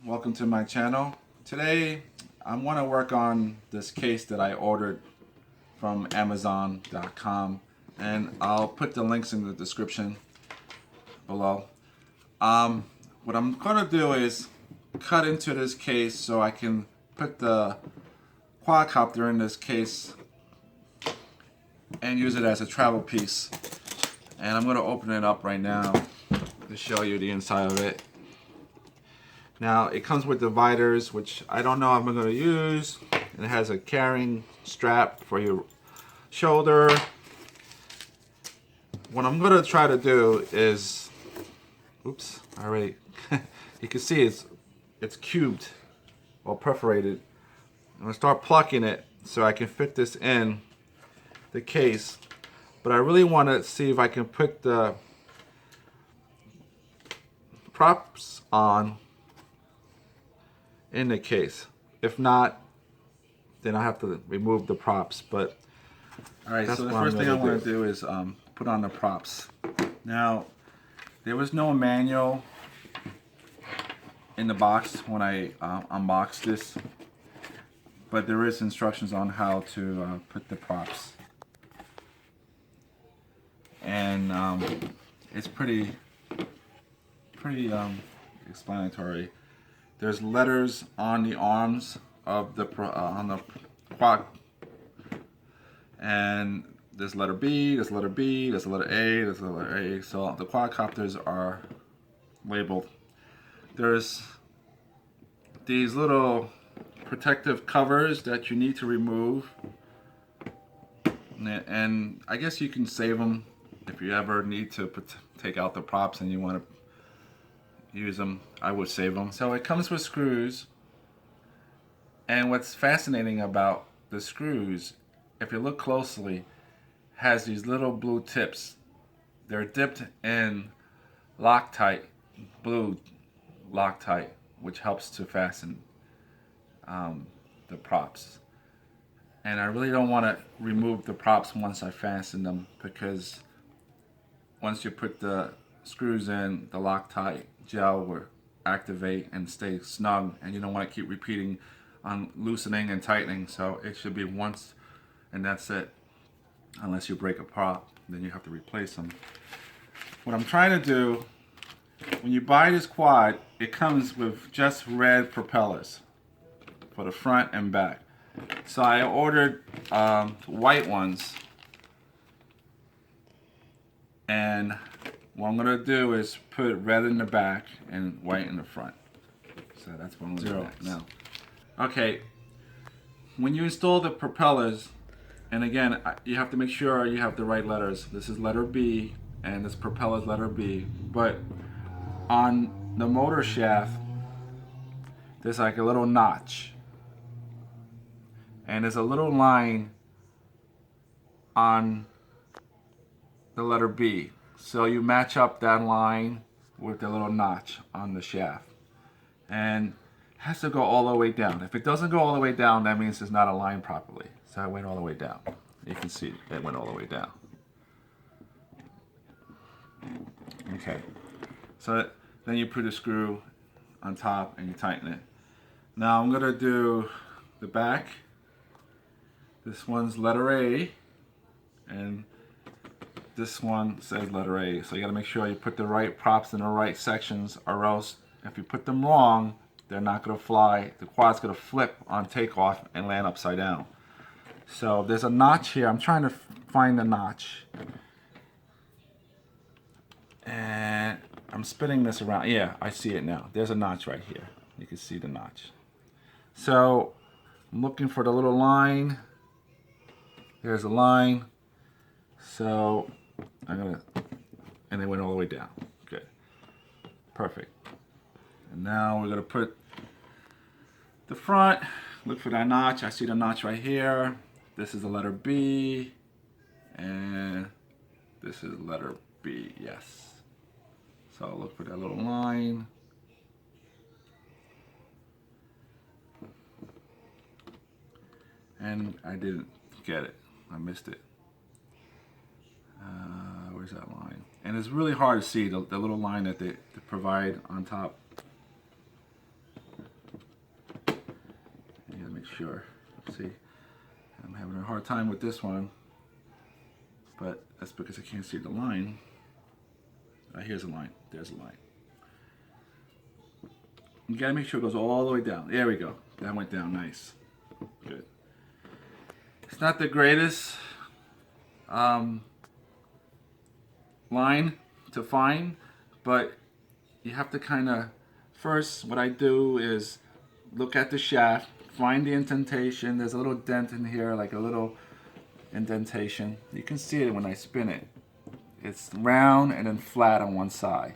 welcome to my channel. Today I want to work on this case that I ordered from Amazon.com, and I'll put the links in the description below. What I'm going to do is cut into this case so I can put the quadcopter in this case and use it as a travel piece. And I'm going to open it up right now to show you the inside of it. Now it comes with dividers, which I don't know if I'm going to use, and it has a carrying strap for your shoulder. What I'm going to try to do is, oops, already, you can see it's cubed or perforated. I'm going to start plucking it so I can fit this in the case, but I really want to see if I can put the props on in the case. If not, then I have to remove the props. But all right, so the first thing I want to do is put on the props. Now, there was no manual in the box when I unboxed this, but there is instructions on how to put the props, and it's pretty explanatory. There's letters on the arms of the quad, and there's letter B, there's letter B, there's a letter A, there's a letter A. So the quadcopters are labeled. There's these little protective covers that you need to remove, and I guess you can save them if you ever need to take out the props and you want to use them. I would save them. So it comes with screws, and what's fascinating about the screws, if you look closely, has these little blue tips. They're dipped in Loctite, blue Loctite, which helps to fasten the props. And I really don't want to remove the props once I fasten them, because once you put the screws in, the Loctite gel will activate and stay snug, and you don't want to keep repeating on loosening and tightening. So it should be once and that's it, unless you break a prop, then you have to replace them. What I'm trying to do, when you buy this quad, it comes with just red propellers for the front and back. So I ordered white ones, and what I'm going to do is put red in the back and white in the front. So that's what I'm going to do now. Okay, when you install the propellers, and again, you have to make sure you have the right letters. This is letter B, and this propeller's letter B. But on the motor shaft, there's like a little notch, and there's a little line on the letter B. So you match up that line with the little notch on the shaft, and it has to go all the way down. If it doesn't go all the way down, that means it's not aligned properly. So I went all the way down. You can see it went all the way down. Okay, so then you put a screw on top and you tighten it. Now I'm gonna do the back. This one's letter A, and this one says letter A. So you gotta make sure you put the right props in the right sections, or else if you put them wrong, they're not gonna fly. The quad's gonna flip on takeoff and land upside down. So there's a notch here. I'm trying to find the notch, and I'm spinning this around. Yeah, I see it now. There's a notch right here. You can see the notch. So I'm looking for the little line. There's a line. So I'm gonna, and it went all the way down. Good, perfect. And now we're gonna put the front. Look for that notch. I see the notch right here. This is the letter B, and this is letter B. Yes. So look for that little line. And I didn't get it. I missed it. Where's that line? And it's really hard to see the little line that they provide on top. sure. See, I'm having a hard time with this one, but that's because I can't see the line. Here's a line. There's a line. You gotta make sure it goes all the way down. There we go. That went down nice. Good. It's not the greatest line to find, but you have to kind of, first what I do is look at the shaft, find the indentation. There's a little dent in here, like a little indentation. You can see it when I spin it. It's round and then flat on one side.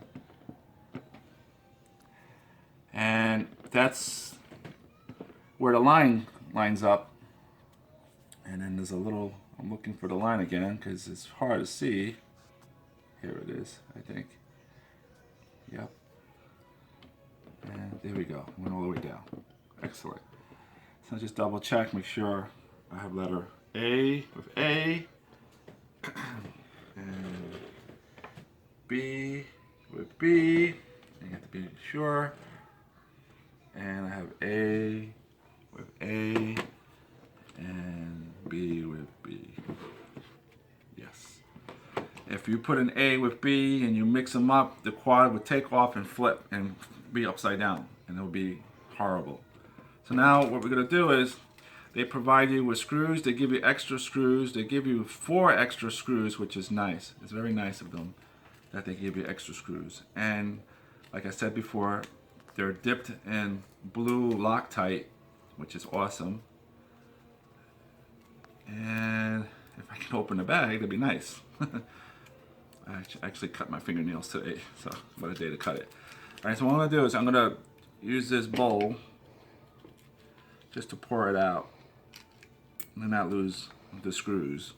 And that's where the line lines up. And then there's a little, I'm looking for the line again because it's hard to see. Here it is, I think. Yep. And there we go. Went all the way down. Excellent. So just double check, make sure I have letter A with A. And B with B. You have to be sure. And I have A with A and B with B. Yes. If you put an A with B and you mix them up, the quad would take off and flip and be upside down, and it would be horrible. So now what we're going to do is, they provide you with screws. They give you extra screws. They give you 4 extra screws, which is nice. It's very nice of them that they give you extra screws. And like I said before, they're dipped in blue Loctite, which is awesome. And if I can open the bag, that'd be nice. I actually cut my fingernails today, so what a day to cut it. All right, so what I'm gonna do is I'm gonna use this bowl just to pour it out and not lose the screws.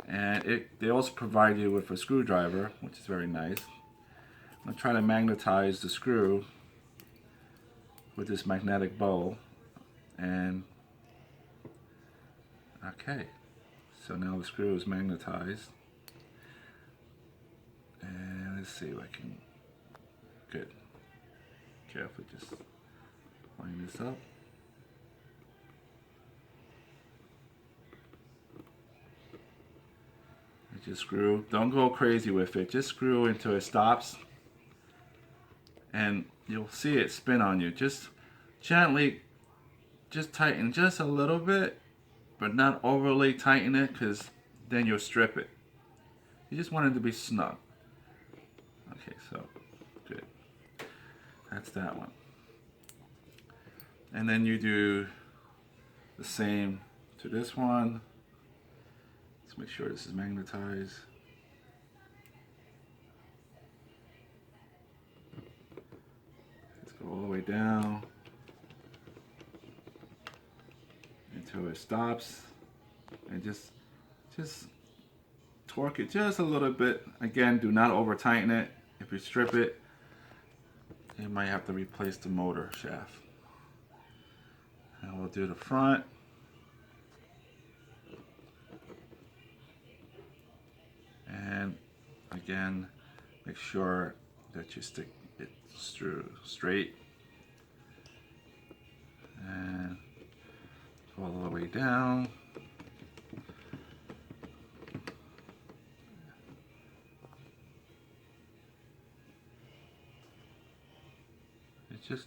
And they also provide you with a screwdriver, which is very nice. I'm gonna try to magnetize the screw with this magnetic bowl. And okay, so now the screw is magnetized. And let's see if I can, good. Carefully just line this up. Just screw, don't go crazy with it, just screw until it stops. And you'll see it spin on you. Just gently, just tighten just a little bit, but not overly tighten it, because then you'll strip it. You just want it to be snug. Okay, so good. That's that one. And then you do the same to this one. Let's make sure this is magnetized. Let's go all the way down until it stops, and just torque it just a little bit. Again, do not over tighten it. If you strip it, you might have to replace the motor shaft. And we'll do the front. And again, make sure that you stick it straight and go all the way down.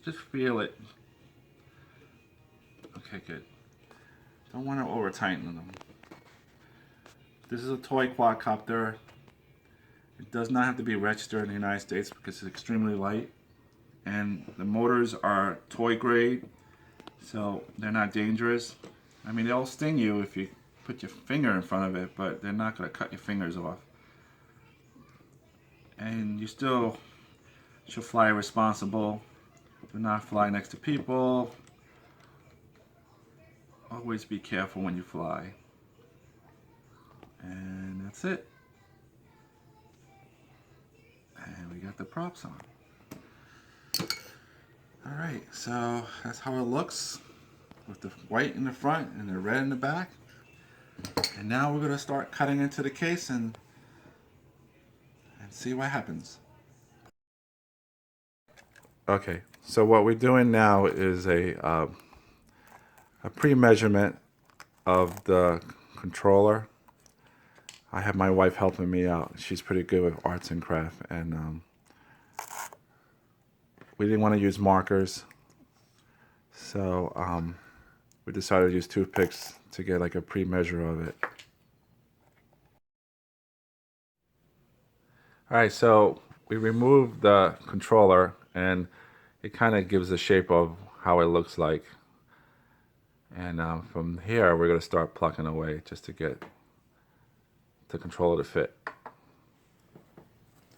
Just feel it. Okay, good. Don't want to over tighten them. This is a toy quadcopter. It does not have to be registered in the United States because it's extremely light. And the motors are toy grade, so they're not dangerous. I mean, they'll sting you if you put your finger in front of it, but they're not going to cut your fingers off. And you still should fly responsible. Do not fly next to people. Always be careful when you fly. And that's it. And we got the props on. Alright, so that's how it looks with the white in the front and the red in the back. And now we're going to start cutting into the case and see what happens. Okay, so what we're doing now is a a pre-measurement of the controller. I have my wife helping me out. She's pretty good with arts and craft, and we didn't want to use markers, so we decided to use toothpicks to get like a pre-measure of it. Alright, so we removed the controller and it kind of gives the shape of how it looks like. And from here we're going to start plucking away just to get the controller to fit.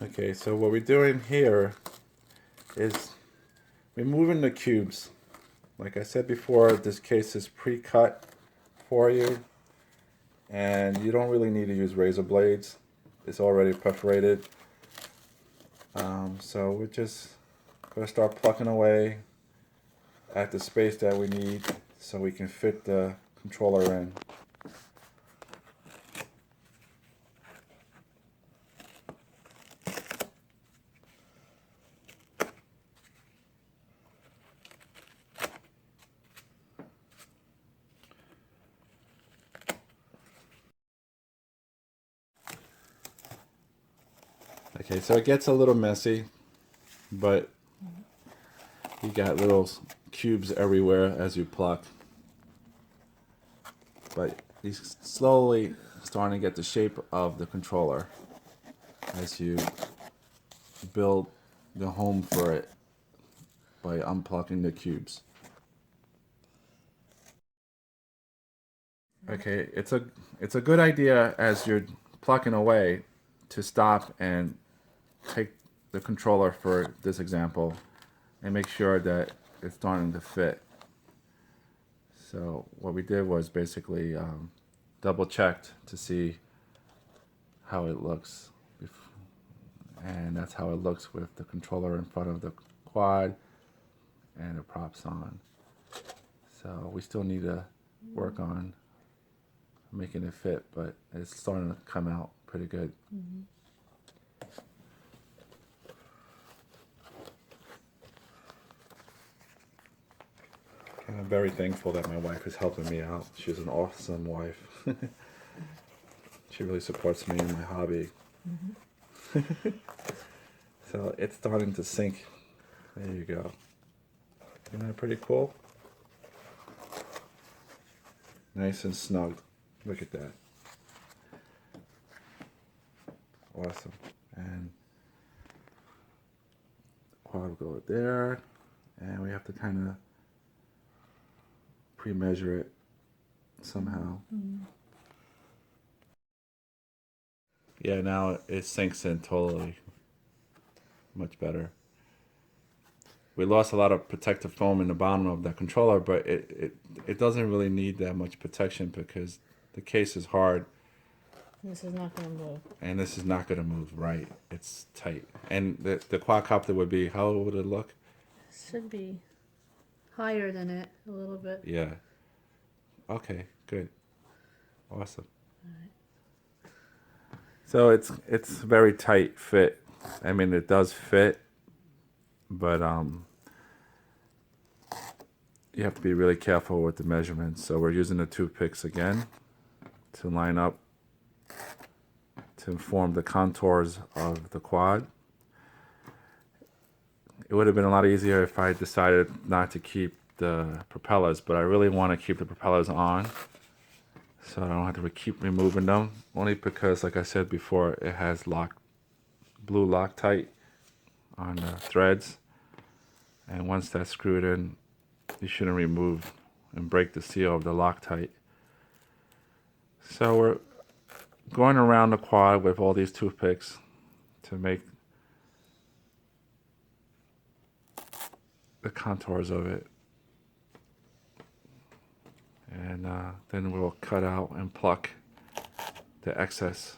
Okay, so what we're doing here is removing the cubes. Like I said before, this case is pre-cut for you, and you don't really need to use razor blades. It's already perforated. So we're just going to start plucking away at the space that we need so we can fit the controller in. Okay, so it gets a little messy, but you got little cubes everywhere as you pluck. But you're slowly starting to get the shape of the controller as you build the home for it by unplugging the cubes. Okay, it's a good idea as you're plucking away to stop and take the controller for this example and make sure that it's starting to fit. So what we did was basically double checked to see how it looks, and that's how it looks with the controller in front of the quad and the props on. So we still need to work on making it fit, but it's starting to come out pretty good. Mm-hmm. And I'm very thankful that my wife is helping me out. She's an awesome wife. She really supports me in my hobby. Mm-hmm. So it's starting to sink. There you go. Isn't that pretty cool? Nice and snug. Look at that. Awesome. And quad will go there. And we have to kind of pre-measure it somehow. Mm-hmm. Yeah, now it sinks in totally. Much better. We lost a lot of protective foam in the bottom of the controller, but it doesn't really need that much protection because the case is hard. This is not going to move. And this is not going to move, right. It's tight. And the quadcopter would be, how would it look? Should be higher than it a little bit. Yeah. Okay, good. Awesome. All right. So it's very tight fit. I mean, it does fit, but you have to be really careful with the measurements. So we're using the toothpicks again to line up to form the contours of the quad. It would have been a lot easier if I decided not to keep the propellers, but I really want to keep the propellers on so I don't have to keep removing them, only because, like I said before, it has blue Loctite on the threads, and once that's screwed in, you shouldn't remove and break the seal of the Loctite. So we're going around the quad with all these toothpicks to make the contours of it, and then we'll cut out and pluck the excess.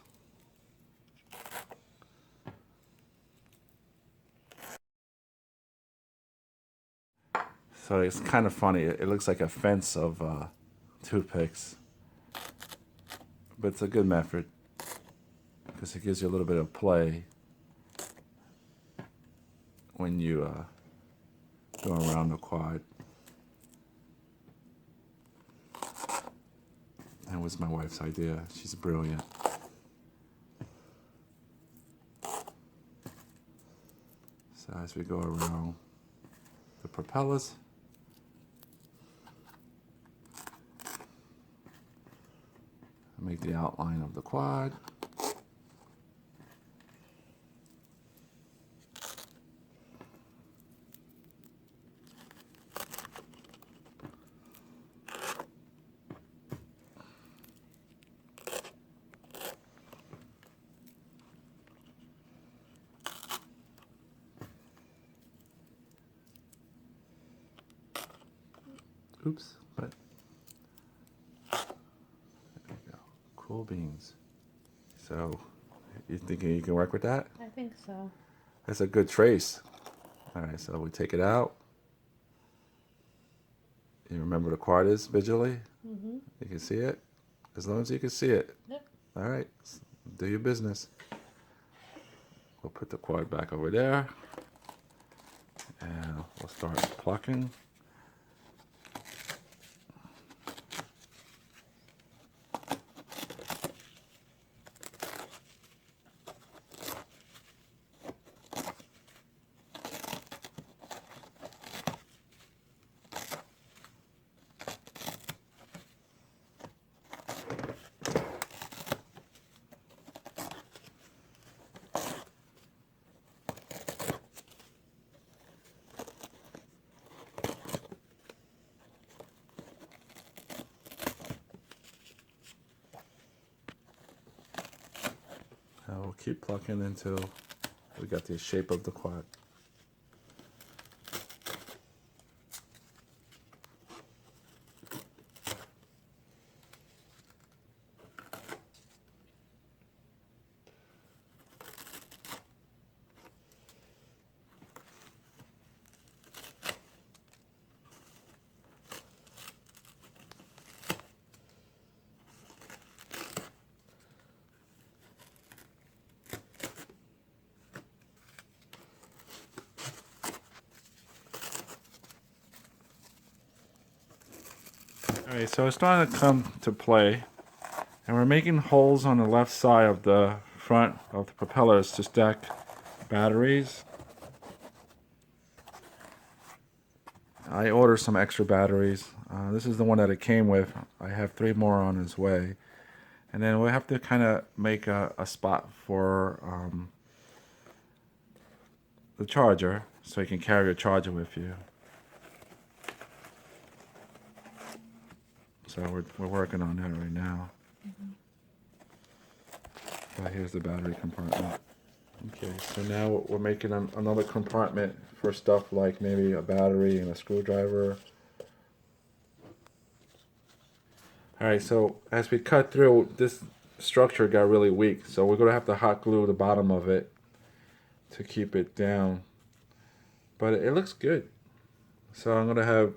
So it's kind of funny. It looks like a fence of toothpicks, but it's a good method because it gives you a little bit of play when you go around the quad. was my wife's idea. She's brilliant. So as we go around the propellers, make the outline of the quad. Oops, but there we go. Cool beans. So, you thinking you can work with that? I think so. That's a good trace. All right, so we take it out. You remember the quad is visually? Mm-hmm. You can see it? As long as you can see it. Yep. All right, do your business. We'll put the quad back over there. And we'll start plucking. We'll keep plucking until we got the shape of the quad. Alright, so it's starting to come to play, and we're making holes on the left side of the front of the propellers to stack batteries. I ordered some extra batteries. This is the one that it came with. I have 3 more on its way. And then we'll have to kind of make a spot for the charger, so you can carry a charger with you. So we're working on that right now. Mm-hmm. So here's the battery compartment. Okay, so now we're making another compartment for stuff like maybe a battery and a screwdriver. Alright, so as we cut through, this structure got really weak, so we're going to have to hot glue the bottom of it to keep it down. But it looks good. So I'm going to have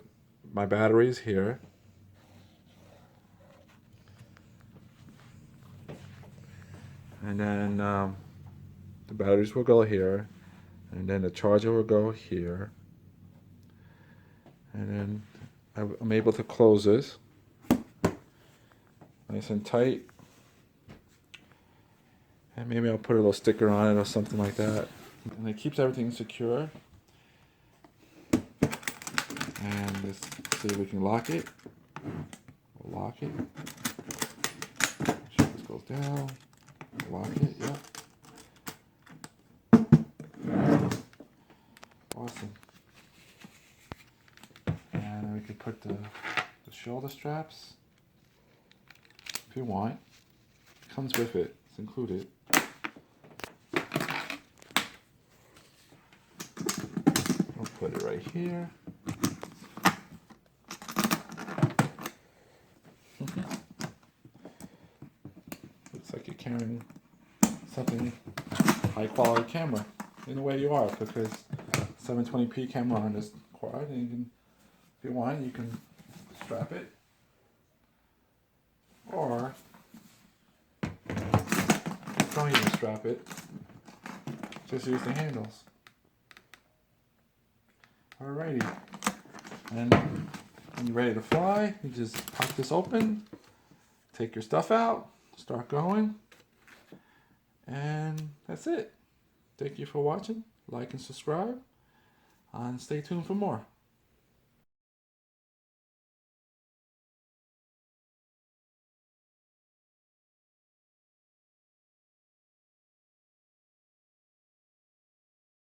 my batteries here. And then the batteries will go here. And then the charger will go here. And then I'm able to close this. Nice and tight. And maybe I'll put a little sticker on it or something like that. And it keeps everything secure. And let's see if we can lock it. We'll lock it. Make sure this goes down. Lock it, yep. Awesome. And then we could put the shoulder straps if you want. It comes with it, it's included. I'll put it right here. Looks like you're carrying something high quality camera. In a way you are, because 720p camera on this quad, and you can, if you want, you can strap it, or don't even strap it, just use the handles. Alrighty, and when you're ready to fly, you just pop this open, take your stuff out, start going, and that's it. Thank you for watching. Like and subscribe, and stay tuned for more.